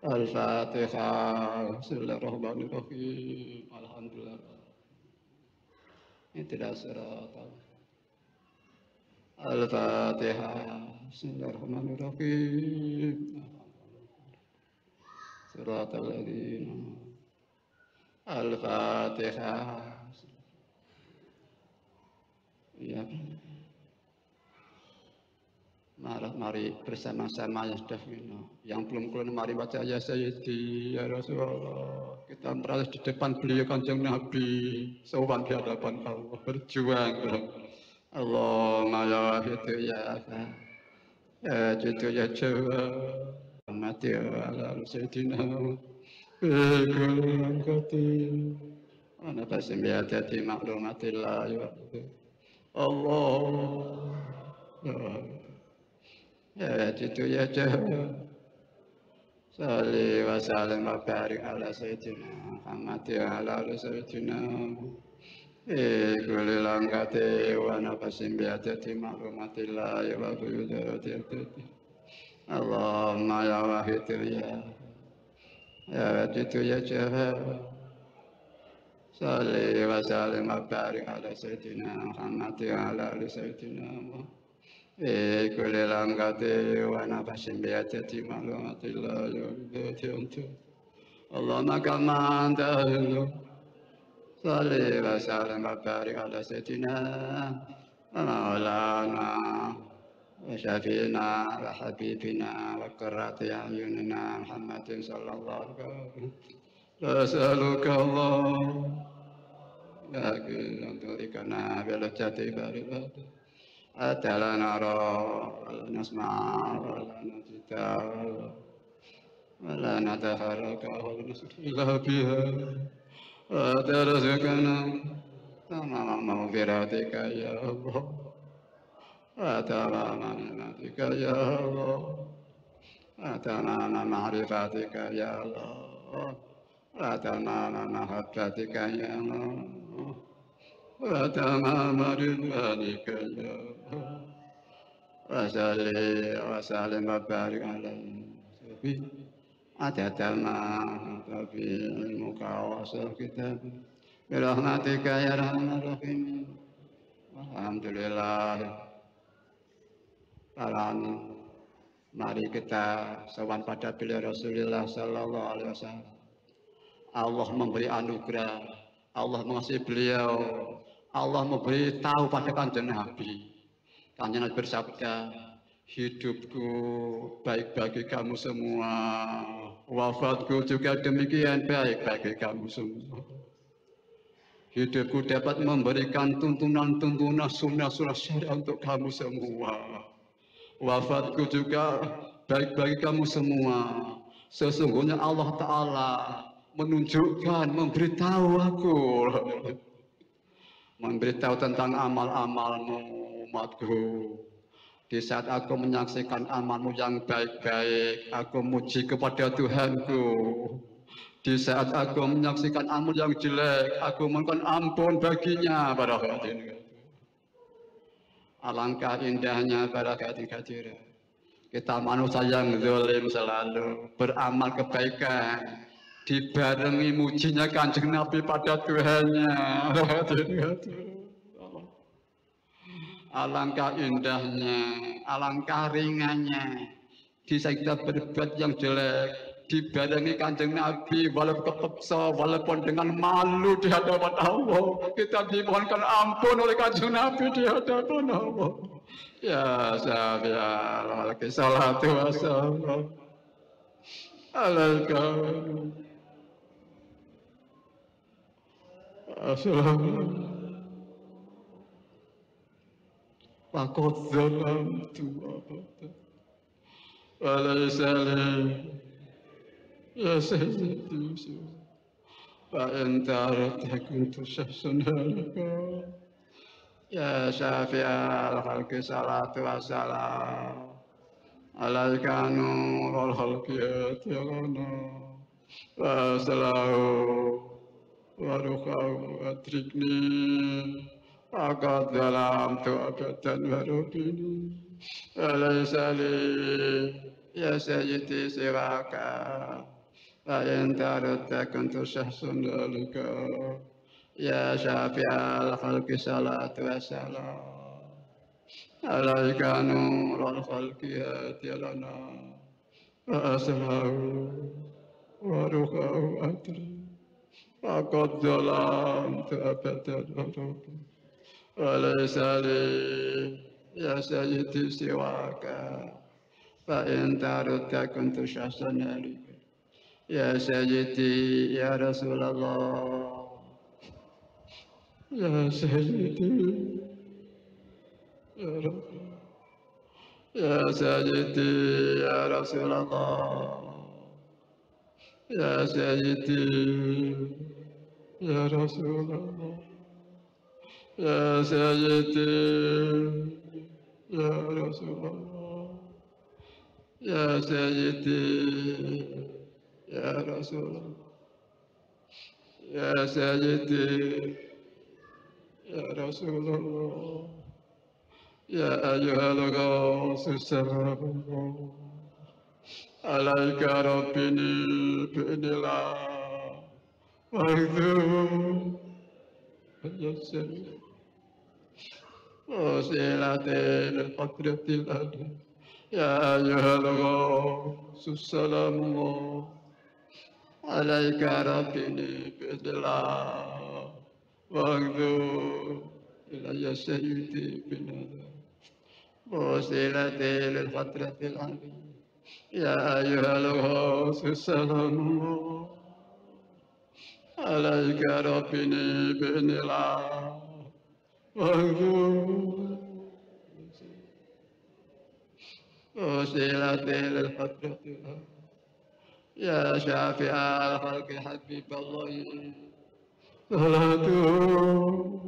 Al-Fatihah. Bismillahirrahmanirrahim. Alhamdulillah. Ihdinas siratal. Al-Fatihah. Bismillahirrahmanirrahim. Siratal ladzina. Al-Fatihah. Ya. Mari bersama-sama yang sudah minum. Yang belum keluar mari baca ya Sayyidi ya Rasulullah. Kita merasa di depan beliau Kanjeng Nabi, sowan di hadapan Allah, berjuang. Allahumma ya wahidu ya ahad, ya jitu ya jawa, mati ala Sayyidina Bikul Angkati Ana basim biadati maklumatillah ya Allah ya jitu ya jawa. Salli wa sallim wa barik ala Sayyidina Muhammad wa ala Sayyidina kulli langkati wa nafasin biadati maklumatillah wa kuyudati Allahumma ya wahid ya wajid ya jahab salli wa sallim wa barik ala sayyidina Muhammad wa ala ali sayyidina Muhammad kulli langkati wa nafasin bi'atati ma'lumatillah ya bidati antu Allahumma kama anta salli wa sallim wa barik ala sayyidina Maulana وشفينا وحبيبنا وقرة أعيننا محمد صلى الله عليه وسلم نسألك الله لكن أن تدركنا بلجة بارئة حتى لا نرى ولا نسمع ولا نجد ولا نتحرك ولا نستطيع بها وترزقنا تمام مغفرتك يا الله وتمام نعمتك يا الله وتمام معرفتك يا الله وتمام محبتك يا الله وتمام رضوانك يا الله وصلي وسلم وبارك على النبي عدد ما في علمك ووصف كتابك برحمتك يا ارحم الراحمين الحمد لله. Mari kita sowan pada beliau Rasulullah Sallallahu Alaihi Wasallam. Allah memberi anugerah, Allah mengasihi beliau, Allah memberi tahu pada kanjeng Nabi. Kanjeng Nabi bersabda, hidupku baik bagi kamu semua, wafatku juga demikian baik bagi kamu semua. Hidupku dapat memberikan tuntunan-tuntunan sunnah-sunnah syariat untuk kamu semua. Wafatku juga baik bagi kamu semua. Sesungguhnya Allah Ta'ala menunjukkan, memberitahu aku, memberitahu tentang amal-amalmu umatku. Di saat aku menyaksikan amalmu yang baik-baik, aku muji kepada Tuhanku. Di saat aku menyaksikan amal yang jelek, aku mohon ampun baginya. Barakatin. Alangkah indahnya para hadirin. Kita manusia yang zalim selalu beramal kebaikan, dibarengi mujinya kanjeng Nabi pada Tuhannya. Alangkah indahnya, alangkah ringannya. Di saat kita berbuat yang jelek, dibarengi kanjeng Nabi walaupun kepeksa, walaupun dengan malu di hadapan Allah, kita dimohonkan ampun oleh kanjeng Nabi di hadapan Allah. Ya Syafi'al Khalqi salatu wassalam alaika assalamu faqad zalamtu abada walaysa li ya sayyidi Yusuf fa anta kuntu syahsan halaka ya syafi'al khalqi salatu wassalam alaika nurul khalqi atyana wa salahu wa ruhahu atrikni faqad zalamtu abadan wa rubini walaysa li ya sayyidi siwaka فإن تردت كنت شخصا ذلك يا شافع الخلق صلاة وسلام عليك نور الخلق هاتي لنا وأسمعه ورخاه أدري فقد ظلمت أبدا وليس لي يا سيدي سواك فإن تردت كنت شخصا ذلك Ya Sayyidi, Ya Rasulullah, Ya Sayyidi, Ya Rasulullah, Ya Sayyidi, Ya Rasulullah, Ya Sayyidi, Ya Rasulullah, Ya Sayyidi, Ya Rasulullah, Ya Sayyidi, Ya Rasulullah, Ya Sayyidi, Ya Rasulullah, Ya ayyuhal ghawsus sarabullah, عليك ربني بإذنلا واغفر يسر وسيلتي للقدرة الأدنى يا أيها الغوث السلام الله عليك ربني بإذنلا واغفر إلي سيدي بنذر وسيلتي للفترة العليا يا أيها الغوث السلام الله عليك ربني بإذن الله واغفر وسيلتي للفترة العليا يا شافع الخلق حبيب الله صلاة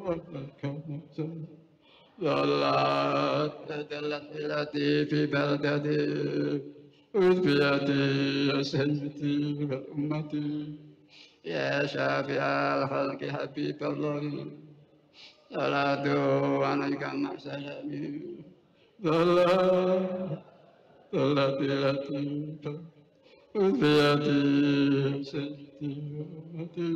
عليك مسلم دلت التي في بلدتي وذبيتي يا سيدي وأمتي يا شافع الخلق حبيب الله صلاة عليك مع سلامي دلت التي وذبيتي يا سيدي وأمتي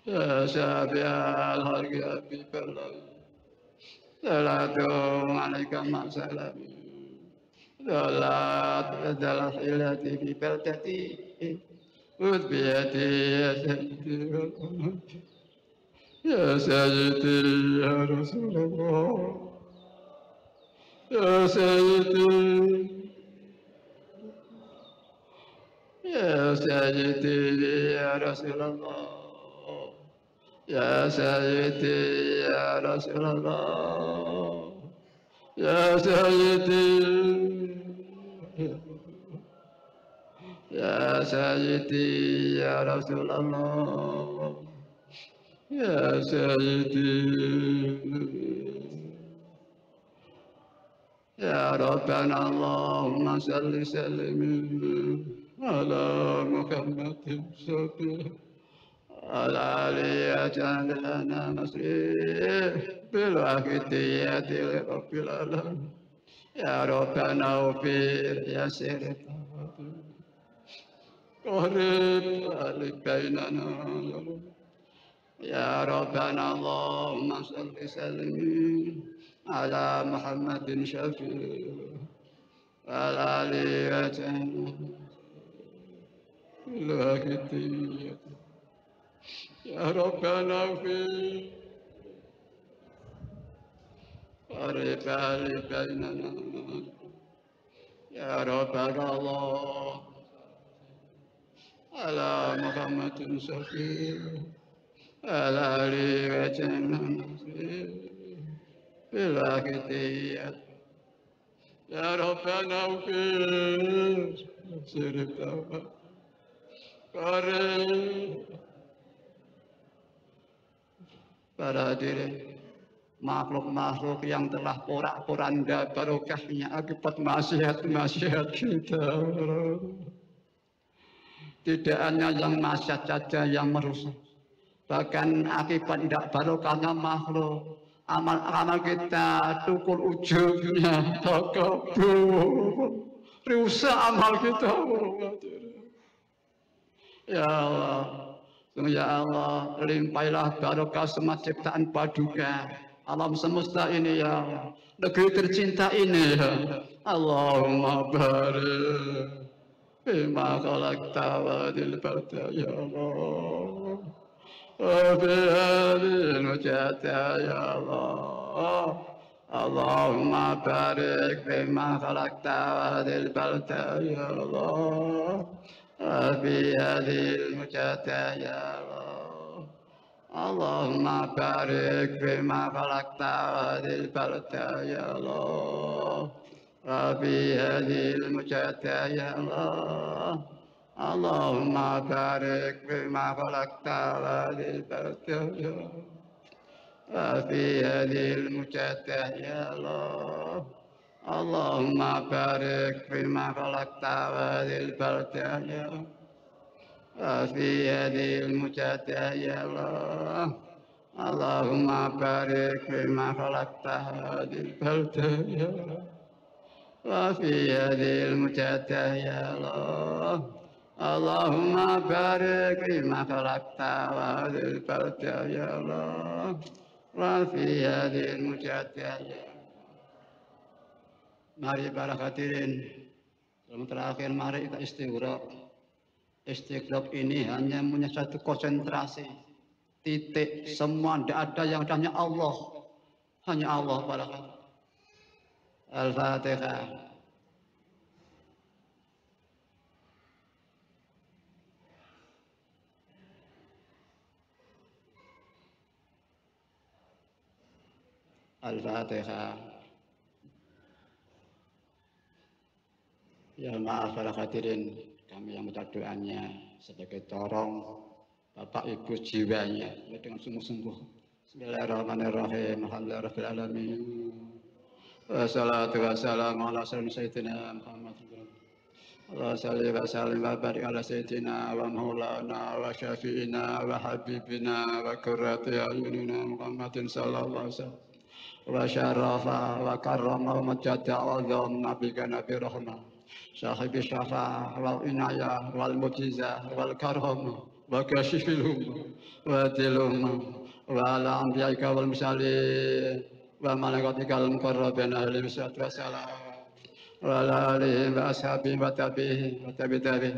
يا شافع الخلق حبيب الله صلاة عليك مع سلامي دلت التي في بلدتي خذ بيدي يا سيدي والأمتي يا سيدي يا رسول الله يا سيدي يا سيدي يا رسول الله يا سيدي يا رسول الله يا سيدي يا سيدي يا رسول الله يا سيدي يا ربنا اللهم صل وسلم على محمد صلى على علي أجعل لنا مسيح بالوحدية لرب العالمين يا ربنا اغفر يا سير قرب عليك بيننا يا ربنا اللهم صل وسلم على محمد شفيع وعلى علي أجعل بالوحدية يا ربنا اغفر قرب عليك بيننا يا ربنا الله على محمد شفيع على علي وجهنا بالعقدية يا ربنا اغفر سرب قرب para hadirin makhluk-makhluk yang telah porak-poranda barokahnya akibat maksiat-maksiat kita. Tidak hanya yang maksiat saja yang merusak, bahkan akibat tidak barokahnya makhluk, amal-amal kita tukul ujungnya takabur, rusak amal kita. Ya Allah, ya Allah, limpahlah barokah semua ciptaan paduka alam semesta ini ya Allah, negeri tercinta ini ya Allahumma barik bima khalaqta wadil barda ya Allah wa bihadil mujata ya Allah Allahumma barik bima khalaqta wadil barda ya Allah في هذه المجاهدة يا الله اللهم بارك فيما خلقت هذه البلدة يا الله في هذه المجاهدة يا الله اللهم بارك فيما خلقت هذه البلدة يا الله في هذه المجاهدة يا الله اللهم بارك فيما خلقت هذه البلدة يا في هذه المجاهدة يا الله اللهم بارك فيما خلقت هذه البلدة يا وفي هذه المجاهدة يا الله اللهم بارك فيما خلقت وهذه البلدة يا الله وفي هذه المجاهدة يا الله. Mari para hadirin, yang terakhir mari kita istighraq. Istighraq ini hanya punya satu konsentrasi, titik, semua tidak ada yang hanya Allah, hanya Allah para hadirin. Al-Fatihah. Al-Fatihah. Ya maaf para hadirin, kami yang minta doanya sebagai torong Bapak Ibu jiwanya dengan sungguh-sungguh. Bismillahirrahmanirrahim. Alhamdulillahirabbil alamin. Wassalatu wassalamu ala sayyidina Muhammad. Allah salli wa sallim wa barik ala sayyidina wa maulana wa syafi'ina wa habibina wa qurrati ayunina Muhammadin sallallahu alaihi wasallam. Wa syarafa wa karrama wa majada azam nabika nabi rahmah. Sahibi syafa wal inayah wal mujizah wal karham wa kashifilhum wa tilhum wa ala anbiya'ika wal mursalin wa malaikatikal muqarrabin alaihi wassalam wa ala alihi wa ashabihi wa tabihi wa tabi'in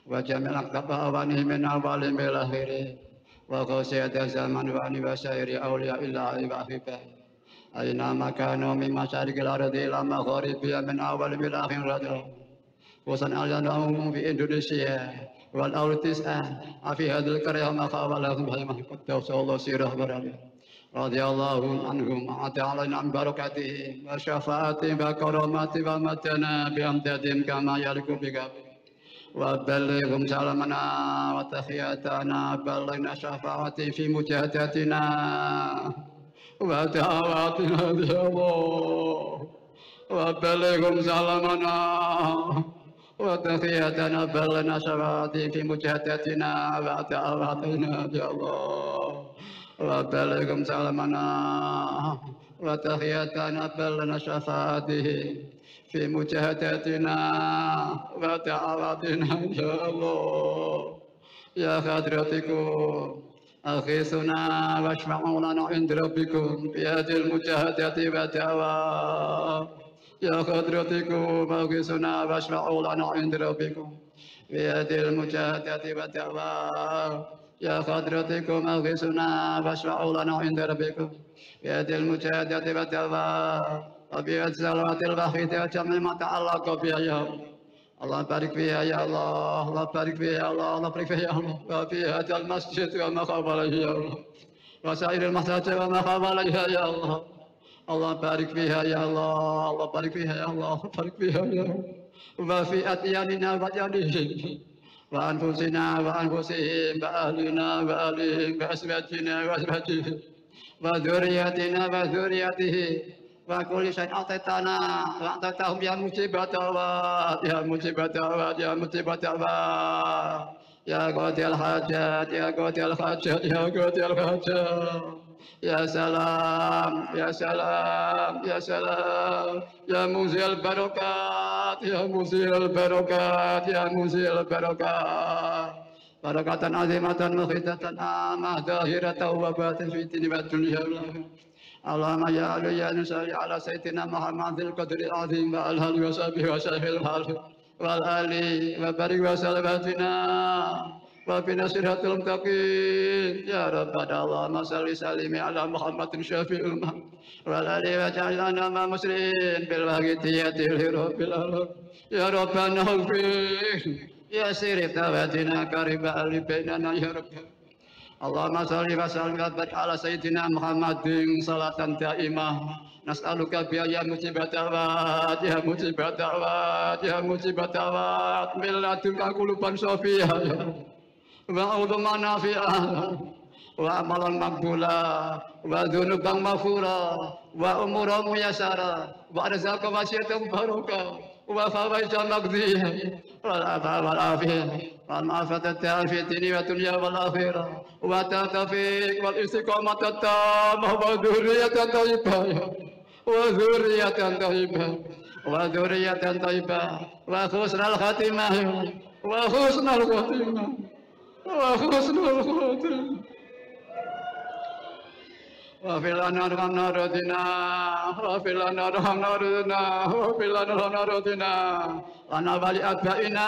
wa jami'al aqtabahi min awwalin ila akhirih wa qasiyat zaman wa ani wa syairi awliya illahi wa ahibah aina makanu min masyariqil ardi ila magharibiha min awwalin ila akhirih wasan al-umum fi Indonesia wal autisah fi hadil qarya ma qawalahum bihi qaddasallahu sirah barani radhiyallahu anhum ta'ala an barakatihi wa syafaati wa karamati wa matana bi amdadim kama yaliku bika wa balighum salamana wa tahiyatana balaghna syafaati fi mujahadatina wa da'awatina ya Allah wa balighum salamana وتحياتنا بلنا شفاعتي في مجاهدتنا ودعواتنا يا الله وبلغهم سلامنا وتحياتنا بلنا شفاعته في مجاهدتنا ودعواتنا يا الله يا حضرتكم أغيثنا واشفعوا لنا عند ربكم في هذه المجاهدة والدعوات يا حضرتكم أغيثنا واشفعوا لنا عند ربكم في هذه المجاهدة والدعوات يا حضرتكم أغيثنا واشفعوا لنا عند ربكم في هذه المجاهدة والدعوات وفي الصلوات الواحدة جميع ما تعلق بها يا الله الله بارك فيها يا الله الله بارك فيها يا الله الله بارك فيها يا الله وفي هذا المسجد وما خاب عليه يا الله وسائر المساجد وما خاب عليها يا الله الله بارك فيها يا الله الله بارك فيها يا الله بارك فيها يا الله وفي أدياننا وأديانهم وأنفسنا وأنفسهم وأهلنا وأهلهم وأزواجنا وأزواجهم وذريتنا وذريتهم وكل شيء أعطيتنا وأعطيتهم يا مجيب الدعوات يا مجيب الدعوات يا مجيب الدعوات يا قاضي الحاجات يا قاضي الحاجات يا قاضي الحاجات يا سلام يا سلام يا سلام يا موزي البركات يا موزي البركات يا موزي البركات بركة عظيمة مخيطة عامة ظاهرة وباطنة في الدين والدنيا اللهم يا علي يا نصلي على سيدنا محمد القدر العظيم وعلى آله وصحبه وسلم والآل وبارك وسلامتنا وفينا صراط المستقيم يا ربنا اللهم صل وسلم على محمد شفيع الأمة وعلى آله وجعلنا مع المسلمين بالواقعية لرب العالمين يا ربنا اغفر يا سير تواتنا قريب أهل بيننا يا رب اللهم صل وسلم وبارك على سيدنا محمد صلاة دائمة نسألك بها يا مجيب الدعوات يا مجيب الدعوات يا مجيب الدعوات من لدنك قلوبا صافية وعلما نافعا وعملا مقبولا وذنوبا مغفورا وأمورا ميسرا ورزقا واسعة مباركا وفوائد مقضية والعفو والعافية والمعافاة التامة في الدين والدنيا والآخرة والتوفيق والاستقامة التامة وذرية طيبة وذرية طيبة وذرية طيبة وحسن الخاتمة وحسن الخاتمة وحسن الخاتمة وفي لنا ارحم ردنا وفي لنا ارحم ردنا وفي لنا ارحم ردنا لنا ولأبائنا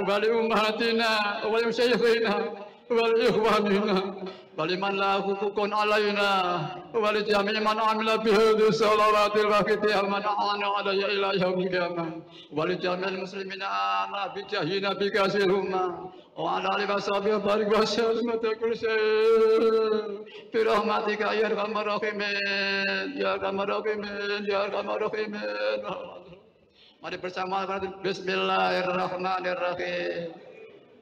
ولأمهاتنا ولمشايخنا ولإخواننا ولمن لا حقوق علينا ولجميع من عمل بهذه الصلوات الواقعة من أعان علي إلى يوم القيامة ولجميع المسلمين آمنا بجاه نبيك سيرهما وعلى آله وصحبه وبارك وسلم كل شيء برحمتك يا أرحم الراحمين يا أرحم الراحمين يا أرحم الراحمين. Mari bersama Bismillahirrahmanirrahim.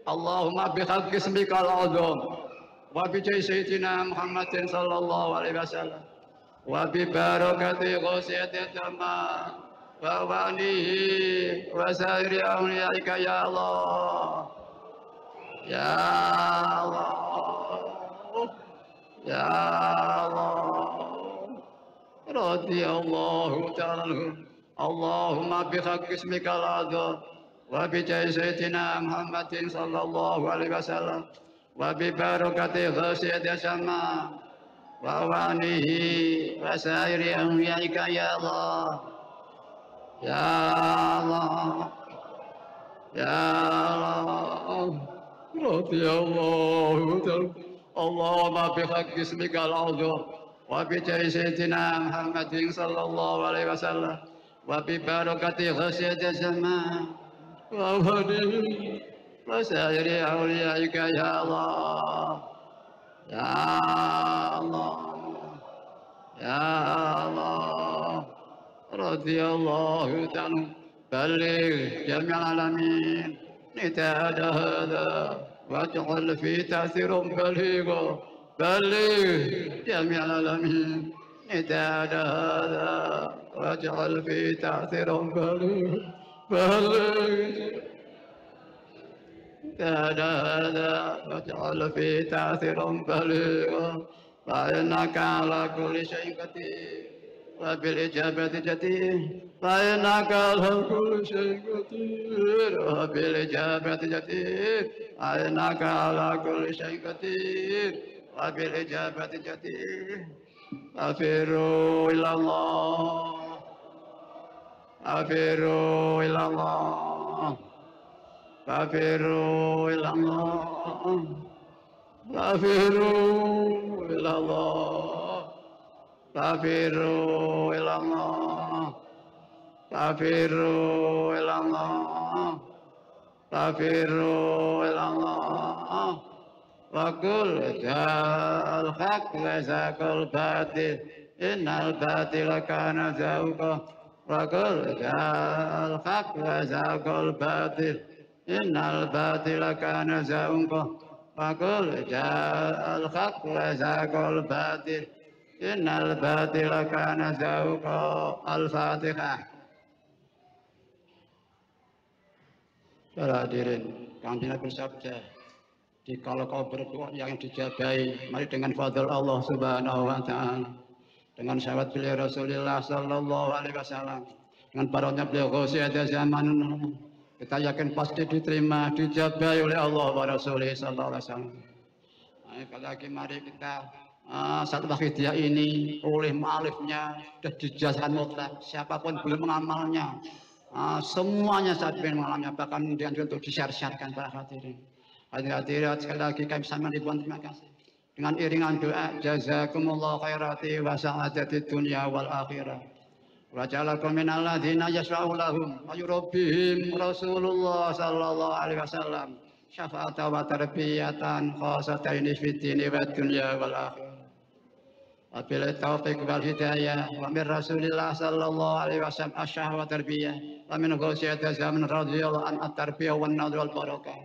Allahumma bihaqqi ismikal azam wa bi sayyidina Muhammadin sallallahu alaihi wasallam wa bi barakati ghusyatil tamam wa walihi wa sairi awliyaika ya Allah ya Allah ya Allah radhiyallahu ta'ala. Allahumma bihaqqi ismikal azam wa bi sayyidina Muhammadin sallallahu alaihi wasallam wa bi barakati ghusyatil tamam wa walihi wa sairi awliyaika ya Allah ya Allah ya Allah radhiyallahu ta'ala. Allahumma bihaqqi ismikal azam wa bi sayyidina Muhammadin sallallahu alaihi wasallam wa bi barakati ghusyatil tamam wa walihi wa sairi awliyaika ya Allah ya Allah ya Allah radhiyallahu ta'ala. Baligh jami'al alamin نداء هذا واجعل فيه تأثير بليغ بلغ جميع العالمين نداء هذا واجعل فيه تأثير بليغ بلغ نداء هذا واجعل فيه تأثير بليغ فإنك على كل شيء قدير وبالإجابة جدير فإنك على كل شيء قدير وبالإجابة جدير فإنك على كل شيء قدير وبالإجابة جدير. أفروا إلى الله أفروا إلى الله أفروا إلى الله أفروا إلى الله فافروا إلى الله فافروا إلى الله فافروا إلى الله وقل جاء الحق وزهق الباطل إن الباطل كان زهوقا وقل جاء الحق وزهق الباطل إن الباطل كان زهوقا وقل جاء الحق وزهق الباطل Innal batila kana zahuqa. Al-Fatihah. Para hadirin, kami bersabda, jikalau kau berdoa yang dijabai, mari dengan fadl Allah Subhanahu wa Ta'ala, dengan syafaat beliau Rasulullah sallallahu alaihi wasallam, dengan barakahnya beliau Ghausiyah zaman, kita yakin pasti diterima, dijabai oleh Allah wa Rasulullah sallallahu alaihi wasallam. Sekali lagi mari kita satu wakidiyah ini oleh mu'alifnya sudah dijazahkan mutlak, siapapun boleh mengamalnya, semuanya saat ingin mengamalnya, bahkan dianjurkan untuk disyariatkan para hadirin. Hadirin sekali lagi kami sama ribuan terima kasih dengan iringan doa jazakumullah khairati wa sa'adati dunya wal akhirah wa ja'alakum minal ladzina yashfa'u lahum wa yurabbihim Rasulullah sallallahu alaihi wasallam syafa'atan wa tarbiyatan khasatan fid dini wad dunya wal akhirah. Wabillahi taufiq wal hidayah wa min Rasulillah sallallahu alaihi wasallam asyah wa tarbiyah wa min Ghausiyah zaman radhiyallahu an at-tarbiyah wan nadh wal barakah.